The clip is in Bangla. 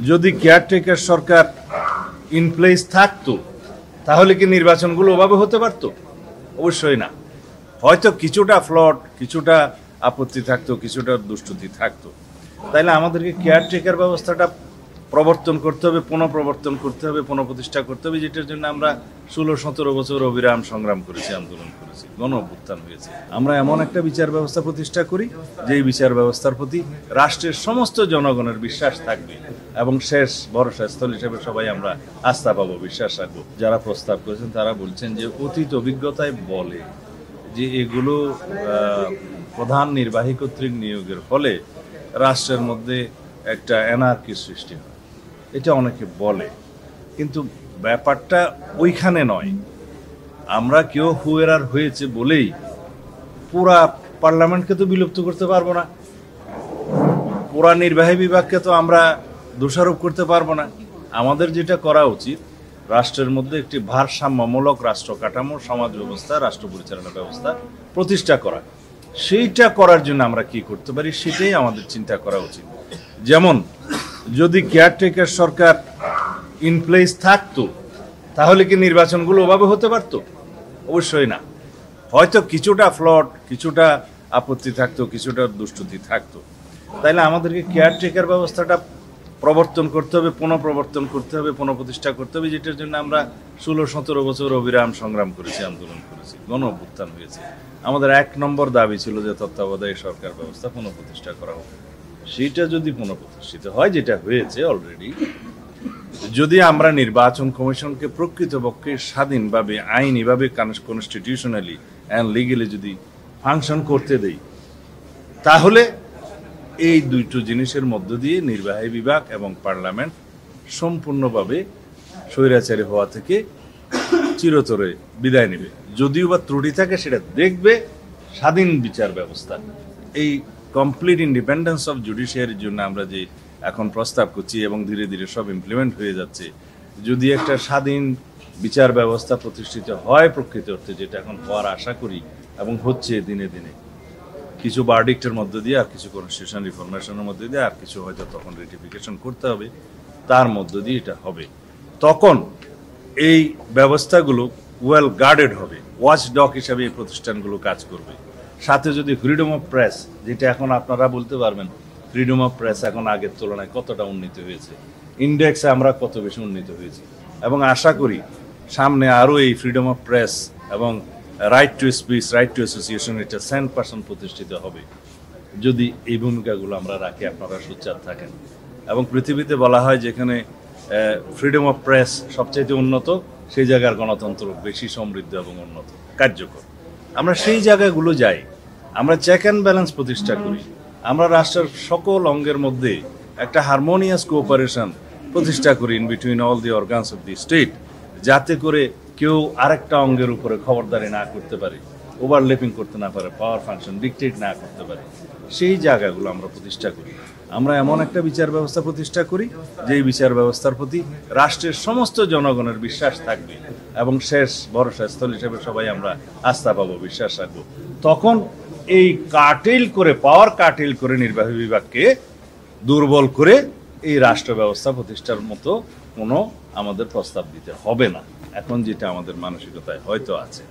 যদি কেয়ারটেকার সরকার ইন প্লেস থাকতো তাহলে কি নির্বাচনগুলো ওভাবে হতে পারতো? অবশ্যই না। হয়তো কিছুটা ফ্লট, কিছুটা আপত্তি থাকতো, কিছুটা দুষ্টুতি থাকতো। তাইলে আমাদেরকে কেয়ারটেকার ব্যবস্থাটা প্রবর্তন করতে হবে, পুনঃপ্রবর্তন করতে হবে, পুনঃপ্রতিষ্ঠা করতে হবে, যেটার জন্য আমরা 16-17 বছর অবিরাম সংগ্রাম করেছি, আন্দোলন করেছি, গণ অভ্যুত্থান হয়েছে। আমরা এমন একটা বিচার ব্যবস্থা প্রতিষ্ঠা করি যেই বিচার ব্যবস্থার প্রতি রাষ্ট্রের সমস্ত জনগণের বিশ্বাস থাকবে এবং শেষ ভরসা স্থল হিসেবে সবাই আমরা আস্থা পাবো, বিশ্বাস রাখবো। যারা প্রস্তাব করেছেন তারা বলছেন যে অতীত অভিজ্ঞতায় বলে যে এগুলো প্রধান নির্বাহী কর্তৃক নিয়োগের ফলে রাষ্ট্রের মধ্যে একটা এনার্কি সৃষ্টি হয়। এটা অনেকে বলে, কিন্তু ব্যাপারটা ওইখানে নয়। আমরা কেউ হুয়েরার হয়েছে বলেই পুরা পার্লামেন্টকে তো বিলুপ্ত করতে পারবো না, পুরা নির্বাহী বিভাগকে তো আমরা দোষারোপ করতে পারবো না। আমাদের যেটা করা উচিত, রাষ্ট্রের মধ্যে একটি ভারসাম্যমূলক রাষ্ট্র কাঠামো, সমাজ ব্যবস্থা, রাষ্ট্র পরিচালনা ব্যবস্থা প্রতিষ্ঠা করা। সেইটা করার জন্য আমরা কি করতে পারি সেটাই আমাদের চিন্তা করা উচিত। যেমন যদি কেয়ারটেকার সরকার ইন প্লেস থাকতো তাহলে কি নির্বাচনগুলো ওভাবে হতে পারতো? অবশ্যই না। হয়তো কিছুটা ফ্লট, কিছুটা আপত্তি থাকতো, কিছুটা দুষ্টুতি থাকতো। তাইলে আমাদেরকে কেয়ারটেকার ব্যবস্থাটা প্রবর্তন করতে হবে, পুনঃপ্রবর্তন করতে হবে, পুনঃপ্রতিষ্ঠা করতে হবে, যেটার জন্য আমরা 16-17 বছর অবিরাম সংগ্রাম করেছি, আন্দোলন করেছি, গণ অভ্যুত্থান হয়েছে। আমাদের 1 নম্বর দাবি ছিল যে তত্ত্বাবধায়ী সরকার ব্যবস্থা পুনঃপ্রতিষ্ঠা করা হোক। সেটা যদি পুনঃপ্রতিষ্ঠিত হয়, যেটা হয়েছে অলরেডি, যদি আমরা নির্বাচন কমিশনকে প্রকৃতপক্ষে স্বাধীনভাবে, আইনিভাবে, কনস্টিটিউশনালি অ্যান্ড লিগেলি যদি ফাংশন করতে দেই, তাহলে এই দুটো জিনিসের মধ্য দিয়ে নির্বাহী বিভাগ এবং পার্লামেন্ট সম্পূর্ণভাবে স্বৈরাচারী হওয়া থেকে চিরতরে বিদায় নেবে। যদিও বা ত্রুটি থাকে সেটা দেখবে স্বাধীন বিচার ব্যবস্থা। এই কমপ্লিট ইন্ডিপেন্ডেন্স অফ জুডিশিয়ারির জন্য আমরা যে এখন প্রস্তাব করছি এবং ধীরে ধীরে সব ইমপ্লিমেন্ট হয়ে যাচ্ছে, যদি একটা স্বাধীন বিচার ব্যবস্থা প্রতিষ্ঠিত হয় প্রকৃত অর্থে, যেটা এখন হওয়ার আশা করি এবং হচ্ছে দিনে দিনে, কিছু ভার্ডিক্টের মধ্যে দিয়ে, আর কিছু কনস্টিটিউশন রিফরমেশনের মধ্যে দিয়ে, আর কিছু হয়তো তখন রেটিফিকেশন করতে হবে, তার মধ্য দিয়ে এটা হবে। তখন এই ব্যবস্থাগুলো ওয়েল গার্ডেড হবে, ওয়াচ ডগ হিসাবে এই প্রতিষ্ঠানগুলো কাজ করবে। সাথে যদি ফ্রিডম অফ প্রেস, যেটা এখন আপনারা বলতে পারবেন ফ্রিডম অফ প্রেস এখন আগের তুলনায় কতটা উন্নীত হয়েছে, ইন্ডেক্সে আমরা কত বেশি উন্নীত হয়েছি, এবং আশা করি সামনে আরও এই ফ্রিডম অফ প্রেস এবং right to speech, right two association, এটা 100% প্রতিষ্ঠিত হবে যদি এই ভূমিকাগুলো আমরা রাখি, আপনারা সোচ্চার থাকেন। এবং পৃথিবীতে বলা হয় যেখানে ফ্রিডম অফ প্রেস সবচাইতে উন্নত, সেই জায়গার গণতন্ত্র বেশি সমৃদ্ধ এবং উন্নত, কার্যকর। আমরা সেই জায়গাগুলো যাই, আমরা চেক অ্যান্ড ব্যালেন্স প্রতিষ্ঠা করি, আমরা রাষ্ট্রের সকল অঙ্গের মধ্যে একটা হারমোনিয়াস কোঅপারেশন প্রতিষ্ঠা করি in between all the organs of the state, যাতে করে কেউ আরেকটা অঙ্গের উপরে খবরদারি না করতে পারে, ওভারল্যাপিং করতে না পারে, পাওয়ার ফাংশন ডিকটেট না করতে পারে। সেই জায়গাগুলো আমরা প্রতিষ্ঠা করি। আমরা এমন একটা বিচার ব্যবস্থা প্রতিষ্ঠা করি যেই বিচার ব্যবস্থার প্রতি রাষ্ট্রের সমস্ত জনগণের বিশ্বাস থাকবে এবং শেষ ভরসা স্থল হিসেবে সবাই আমরা আস্থা পাবো, বিশ্বাস রাখবো। তখন এই কার্টেল করে, পাওয়ার কার্টেল করে নির্বাহী বিভাগকে দুর্বল করে এই রাষ্ট্র ব্যবস্থা প্রতিষ্ঠার মতো কোনো আমাদের প্রস্তাব দিতে হবে না, এখন যেটা আমাদের মানসিকতায় হয়তো আছে।